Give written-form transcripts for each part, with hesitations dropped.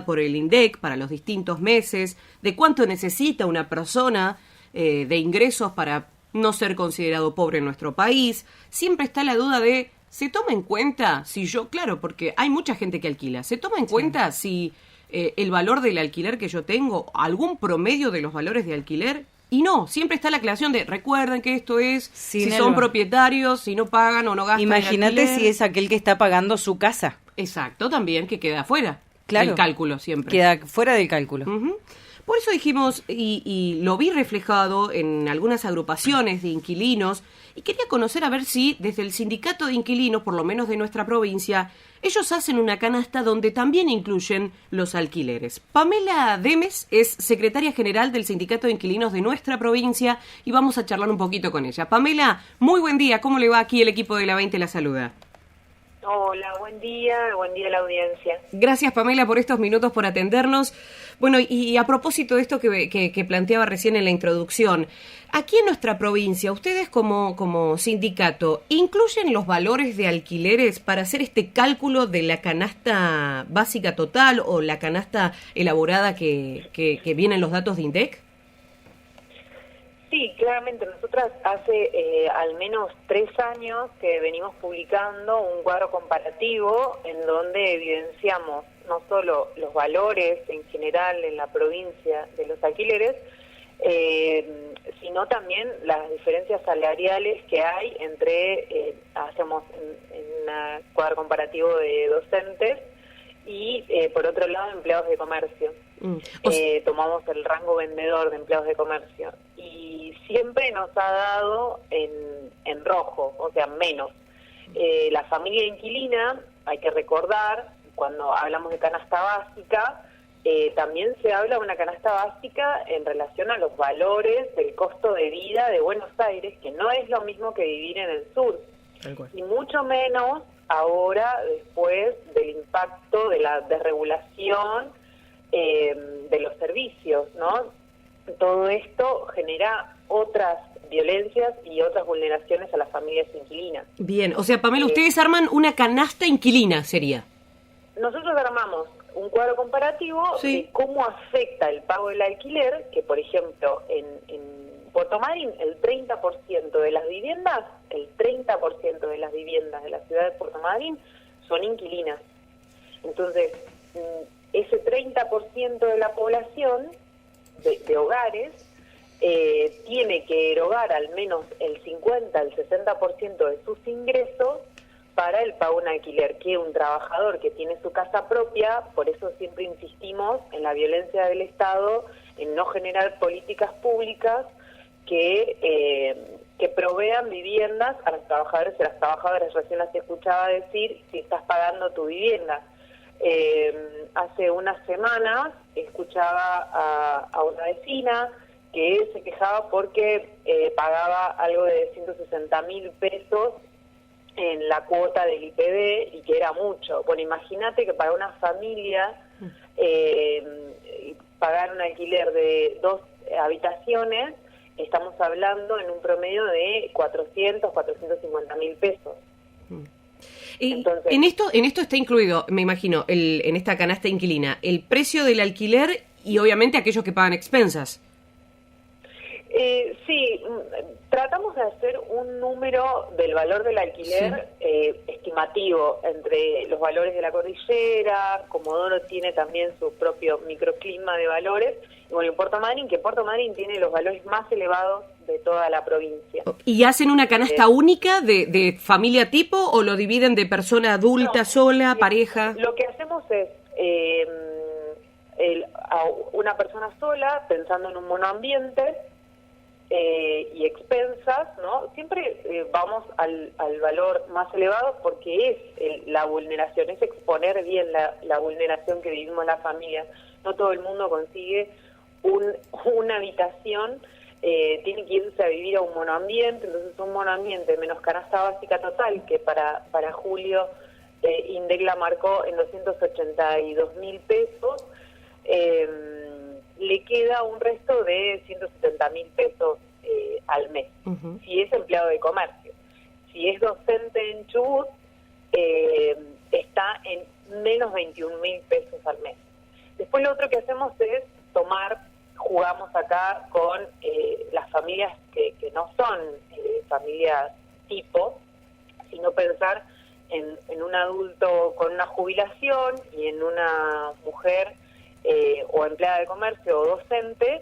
por el INDEC para los distintos meses, de cuánto necesita una persona de ingresos para no ser considerado pobre en nuestro país. Siempre está la duda de, ¿se toma en cuenta si yo, claro, porque hay mucha gente que alquila, ¿se toma en cuenta si el valor del alquiler que yo tengo, algún promedio de los valores de alquiler? Y no, siempre está la aclaración de, recuerden que esto es, si son propietarios, si no pagan o no gastan. Imagínate si es aquel que está pagando su casa. Exacto, también, que queda fuera. Claro, del cálculo siempre. Queda fuera del cálculo. Uh-huh. Por eso dijimos, y lo vi reflejado en algunas agrupaciones de inquilinos, y quería conocer a ver si desde el sindicato de inquilinos, por lo menos de nuestra provincia, ellos hacen una canasta donde también incluyen los alquileres. Pamela Demes es secretaria general del sindicato de inquilinos de nuestra provincia y vamos a charlar un poquito con ella. Pamela, muy buen día, ¿cómo le va aquí el equipo de La 20 la saluda? Hola, buen día a la audiencia. Gracias, Pamela, por estos minutos, por atendernos. Bueno, y a propósito de esto que planteaba recién en la introducción, aquí en nuestra provincia, ustedes como sindicato, ¿incluyen los valores de alquileres para hacer este cálculo de la canasta básica total o la canasta elaborada que vienen los datos de INDEC? Sí, claramente. Nosotras hace al menos 3 años que venimos publicando un cuadro comparativo en donde evidenciamos no solo los valores en general en la provincia de los alquileres, sino también las diferencias salariales que hay entre, hacemos un cuadro comparativo de docentes y por otro lado empleados de comercio. Tomamos el rango vendedor de empleados de comercio y siempre nos ha dado en rojo, o sea, menos. La familia inquilina, hay que recordar, cuando hablamos de canasta básica, también se habla de una canasta básica en relación a los valores del costo de vida de Buenos Aires, que no es lo mismo que vivir en el sur, y mucho menos ahora después del impacto de la desregulación de los servicios, ¿no? Todo esto genera otras violencias y otras vulneraciones a las familias inquilinas. Bien, o sea, Pamela, ustedes arman una canasta inquilina, sería. Nosotros armamos un cuadro comparativo de cómo afecta el pago del alquiler, que por ejemplo en Puerto Madryn el 30% de las viviendas, de la ciudad de Puerto Madryn son inquilinas. Entonces, ese 30% de la población de hogares tiene que erogar al menos el 50 al 60% de sus ingresos para el pago de un alquiler, que un trabajador que tiene su casa propia, por eso siempre insistimos en la violencia del Estado, en no generar políticas públicas que provean viviendas a los trabajadores y a las trabajadoras. Recién las escuchaba decir, si estás pagando tu vivienda. Hace unas semanas escuchaba a una vecina que se quejaba porque pagaba algo de 160.000 pesos en la cuota del IPB y que era mucho. Bueno, imagínate que para una familia pagar un alquiler de 2 habitaciones, estamos hablando en un promedio de 450.000 pesos. Entonces, en esto está incluido, me imagino, en esta canasta inquilina, el precio del alquiler y obviamente aquellos que pagan expensas. Sí, tratamos de hacer un número del valor del alquiler estimativo entre los valores de la cordillera. Comodoro tiene también su propio microclima de valores. Y bueno, en Puerto Madryn tiene los valores más elevados de toda la provincia. ¿Y hacen una canasta única de familia tipo o lo dividen de persona adulta, sola, pareja? Lo que hacemos es a una persona sola, pensando en un monoambiente y expensas, ¿no? Siempre vamos al valor más elevado porque es la vulneración, es exponer bien la vulneración que vivimos las familias. No todo el mundo consigue una habitación, tiene que irse a vivir a un monoambiente, entonces un monoambiente menos canasta básica total, que para julio INDEC la marcó en 282.000 pesos, le queda un resto de 170.000 pesos al mes, si es empleado de comercio. Si es docente en Chubut, está en menos 21.000 pesos al mes. Después lo otro que hacemos es jugamos acá con las familias que no son familias tipo, sino pensar en un adulto con una jubilación y en una mujer o empleada de comercio o docente,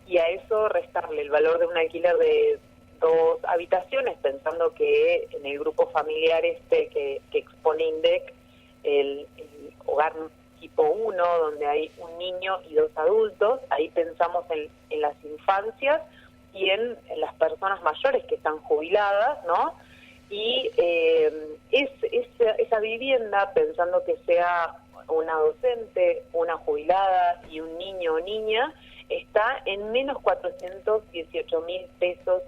y a eso restarle el valor de un alquiler de 2 habitaciones, pensando que en el grupo familiar que expone INDEC, el hogar tipo 1, donde hay un niño y 2 adultos, ahí pensamos en las infancias y en las personas mayores que están jubiladas, ¿no? Y esa vivienda, pensando que sea una docente, una jubilada y un niño o niña, está en menos 418.000 pesos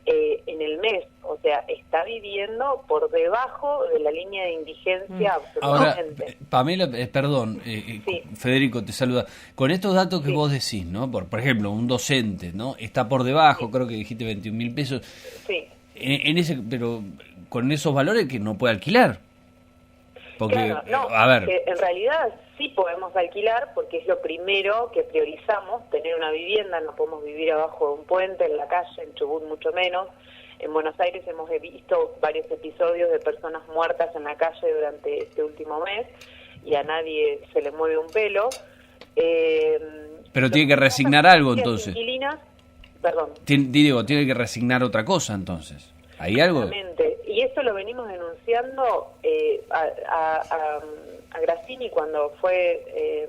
en el mes. O sea, está viviendo por debajo de la línea de indigencia absolutamente. Ahora, Pamela, perdón, Sí. Federico te saluda. Con estos datos que vos decís, ¿no? Por ejemplo, un docente, ¿no? Está por debajo, creo que dijiste 21.000 pesos. Sí. Pero con esos valores que no puede alquilar. Porque, Claro, no, a ver, en realidad sí podemos alquilar, porque es lo primero que priorizamos, tener una vivienda. No podemos vivir abajo de un puente, en la calle, en Chubut mucho menos. En Buenos Aires hemos visto varios episodios de personas muertas en la calle durante este último mes, y a nadie se le mueve un pelo. pero tiene que resignar algo entonces. Inquilinas, perdón. Tiene que resignar otra cosa entonces. ¿Hay algo? Exactamente. Y esto lo venimos denunciando a Grassini cuando fue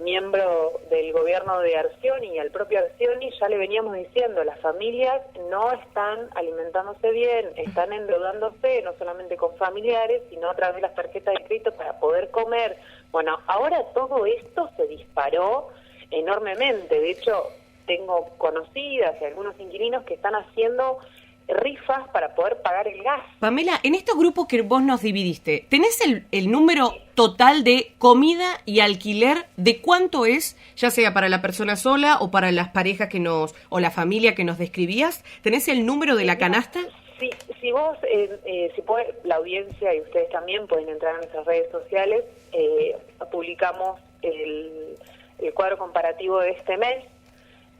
miembro del gobierno de Arcioni, y al propio Arcioni ya le veníamos diciendo: las familias no están alimentándose bien, están endeudándose no solamente con familiares, sino a través de las tarjetas de crédito para poder comer. Bueno, ahora todo esto se disparó enormemente. De hecho, tengo conocidas y algunos inquilinos que están haciendo rifas para poder pagar el gas. Pamela, en estos grupos que vos nos dividiste, ¿tenés el número total de comida y alquiler de cuánto es, ya sea para la persona sola o para las parejas o la familia que nos describías? ¿Tenés el número de la canasta? Si vos, si puede, la audiencia y ustedes también pueden entrar a nuestras redes sociales, publicamos el cuadro comparativo de este mes,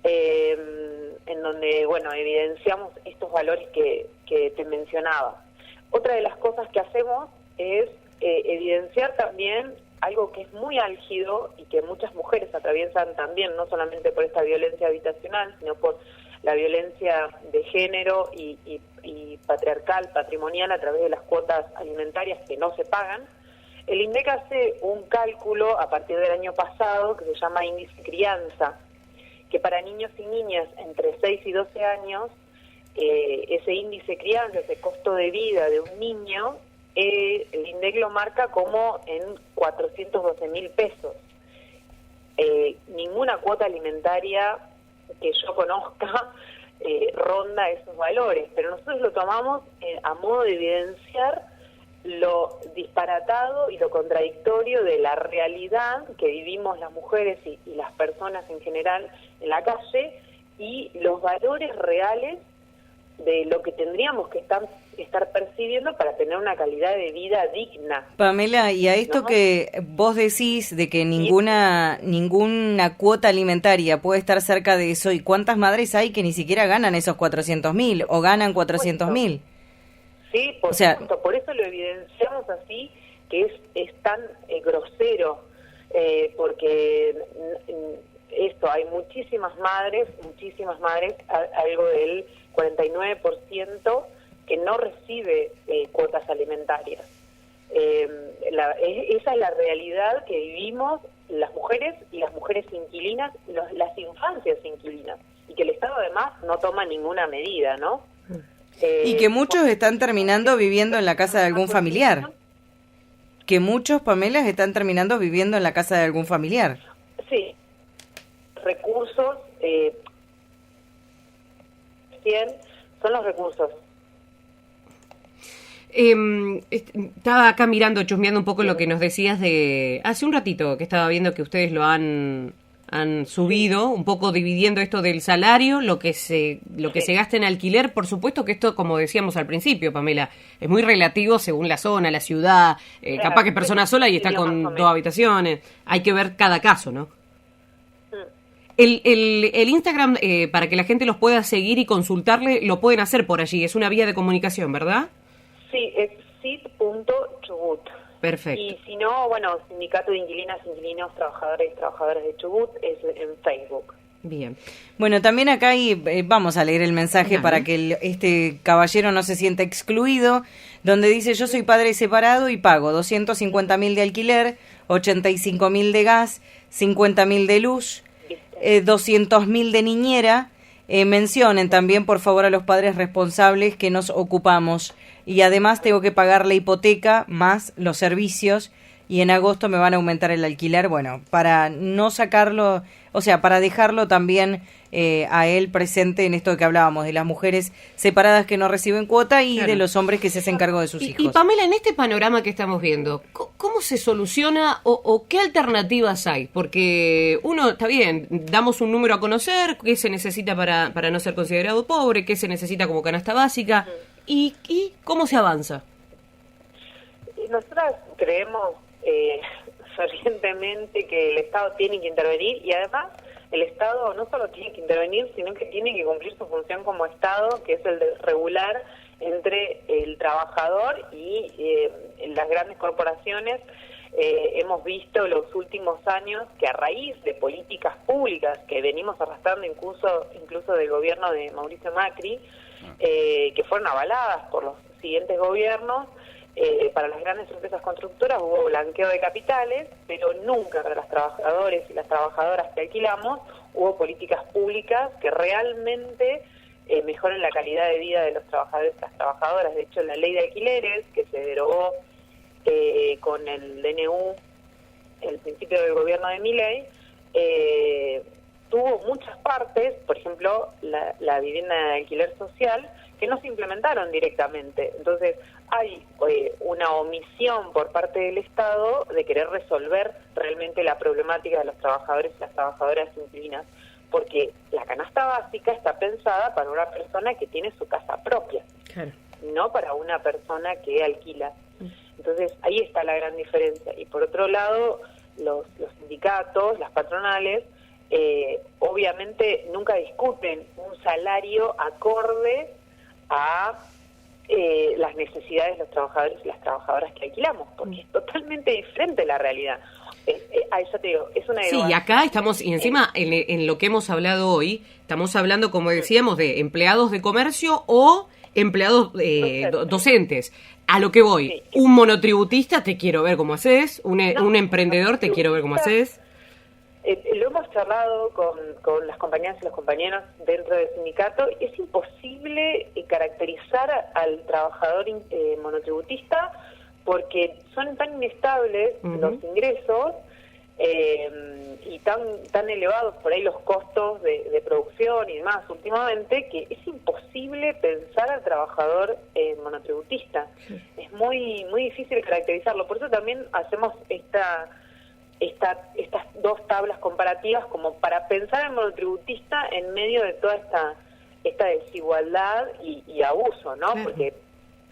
en donde, bueno, evidenciamos estos valores que te mencionaba. Otra de las cosas que hacemos es evidenciar también algo que es muy álgido y que muchas mujeres atraviesan también, no solamente por esta violencia habitacional, sino por la violencia de género y patriarcal, patrimonial, a través de las cuotas alimentarias que no se pagan. El INDEC hace un cálculo a partir del año pasado que se llama índice crianza, que para niños y niñas entre 6 y 12 años, ese índice crianza, ese costo de vida de un niño, el INDEC lo marca como en 412.000 pesos. Ninguna cuota alimentaria que yo conozca ronda esos valores, pero nosotros lo tomamos a modo de evidenciar lo disparatado y lo contradictorio de la realidad que vivimos las mujeres y las personas en general en la calle, y los valores reales de lo que tendríamos que estar percibiendo para tener una calidad de vida digna. Pamela, y a esto, ¿no?, que vos decís de que ninguna cuota alimentaria puede estar cerca de eso, ¿y cuántas madres hay que ni siquiera ganan esos 400.000 o ganan 400.000? Sí, por supuesto, por eso lo evidenciamos así, que es tan grosero, porque esto, hay muchísimas madres, algo del 49% que no recibe cuotas alimentarias. Esa es la realidad que vivimos las mujeres y las mujeres inquilinas, las infancias inquilinas, y que el Estado además no toma ninguna medida, ¿no? Y que muchos están terminando viviendo en la casa de algún familiar. Que muchos, Pamela, están terminando viviendo en la casa de algún familiar. Sí. Recursos, 100 son los recursos. Estaba acá mirando, chusmeando un poco lo que nos decías de hace un ratito, que estaba viendo que ustedes lo han han subido, un poco dividiendo esto del salario, lo que se gasta en alquiler. Por supuesto que esto, como decíamos al principio, Pamela, es muy relativo según la zona, la ciudad, Claro, capaz que es persona sola y está más o con menos. 2 habitaciones. Hay que ver cada caso, ¿no? El Instagram, para que la gente los pueda seguir y consultarle, lo pueden hacer por allí. Es una vía de comunicación, ¿verdad? Sí, es sid.chubut. Perfecto. Y si no, bueno, Sindicato de Inquilinas, Inquilinos, Trabajadores y Trabajadoras de Chubut es en Facebook. Bien. Bueno, también acá vamos a leer el mensaje Dale. para que este caballero no se sienta excluido, donde dice: yo soy padre separado y pago 250.000 de alquiler, 85.000 de gas, 50.000 de luz, 200.000 de niñera. Mencionen también, por favor, a los padres responsables que nos ocupamos. Y además tengo que pagar la hipoteca más los servicios, y en agosto me van a aumentar el alquiler. Bueno, para no sacarlo, o sea, para dejarlo también a él presente en esto que hablábamos, de las mujeres separadas que no reciben cuota y Claro. de los hombres que se hacen cargo de sus Y hijos. Pamela, en este panorama que estamos viendo, ¿cómo se soluciona o qué alternativas hay? Porque uno, está bien, damos un número a conocer, qué se necesita para no ser considerado pobre, qué se necesita como canasta básica, y cómo se avanza. Nosotras creemos fervientemente que el Estado tiene que intervenir, y además el Estado no solo tiene que intervenir, sino que tiene que cumplir su función como Estado, que es el de regular entre el trabajador y las grandes corporaciones. Hemos visto los últimos años que a raíz de políticas públicas que venimos arrastrando incluso del gobierno de Mauricio Macri, que fueron avaladas por los siguientes gobiernos, para las grandes empresas constructoras hubo blanqueo de capitales, pero nunca para los trabajadores y las trabajadoras que alquilamos hubo políticas públicas que realmente mejoren la calidad de vida de los trabajadores y las trabajadoras. De hecho, la ley de alquileres, que se derogó con el DNU, el principio del gobierno de Milei, tuvo muchas partes, por ejemplo, la vivienda de alquiler social, que no se implementaron directamente. Entonces, hay una omisión por parte del Estado de querer resolver realmente la problemática de los trabajadores y las trabajadoras inquilinas, porque la canasta básica está pensada para una persona que tiene su casa propia, Claro. no para una persona que alquila. Entonces, ahí está la gran diferencia. Y por otro lado, los sindicatos, las patronales, obviamente nunca discuten un salario acorde a las necesidades de los trabajadores y las trabajadoras que alquilamos, porque es totalmente diferente la realidad. Ya te digo, es una Sí, y acá estamos, y encima en lo que hemos hablado hoy, estamos hablando, como decíamos, de empleados de comercio o empleados docentes. A lo que voy, Sí. un monotributista te quiero ver cómo haces, un emprendedor te quiero ver cómo haces. Lo hemos charlado con las compañeras y los compañeros dentro del sindicato. Es imposible caracterizar al trabajador monotributista porque son tan inestables los ingresos y tan elevados por ahí los costos de producción y demás últimamente, que es imposible pensar al trabajador monotributista. Es muy difícil caracterizarlo. Por eso también hacemos estas dos tablas comparativas como para pensar al monotributista en medio de toda esta desigualdad y abuso, ¿no? Claro. Porque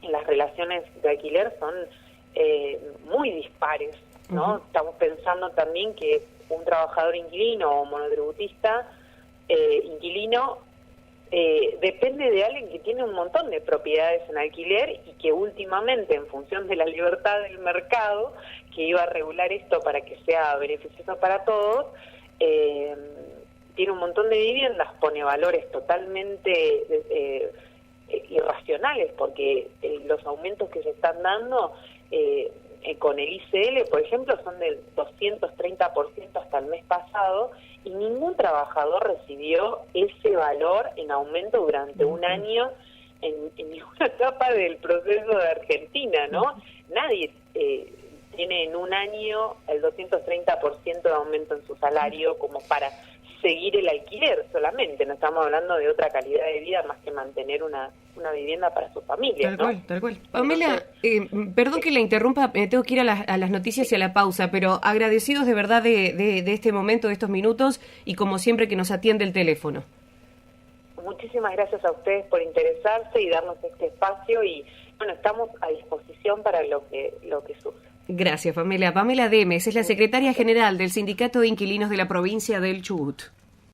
las relaciones de alquiler son muy dispares, ¿no? Estamos pensando también que un trabajador inquilino o monotributista inquilino depende de alguien que tiene un montón de propiedades en alquiler y que últimamente, en función de la libertad del mercado, que iba a regular esto para que sea beneficioso para todos, tiene un montón de viviendas, pone valores totalmente irracionales, porque los aumentos que se están dando con el ICL, por ejemplo, son del 230% hasta el mes pasado, y ningún trabajador recibió ese valor en aumento durante un año en ninguna etapa del proceso de Argentina, ¿no? Nadie tiene en un año el 230% de aumento en su salario como para seguir el alquiler solamente, no estamos hablando de otra calidad de vida más que mantener una vivienda para su familia. Tal cual, tal cual. Pamela, perdón que la interrumpa, tengo que ir a las noticias y a la pausa, pero agradecidos de verdad de este momento, de estos minutos, y como siempre que nos atiende el teléfono. Muchísimas gracias a ustedes por interesarse y darnos este espacio, y bueno, estamos a disposición para lo que surja. Gracias, Pamela. Pamela Demes es la secretaria general del Sindicato de Inquilinos de la provincia del Chubut.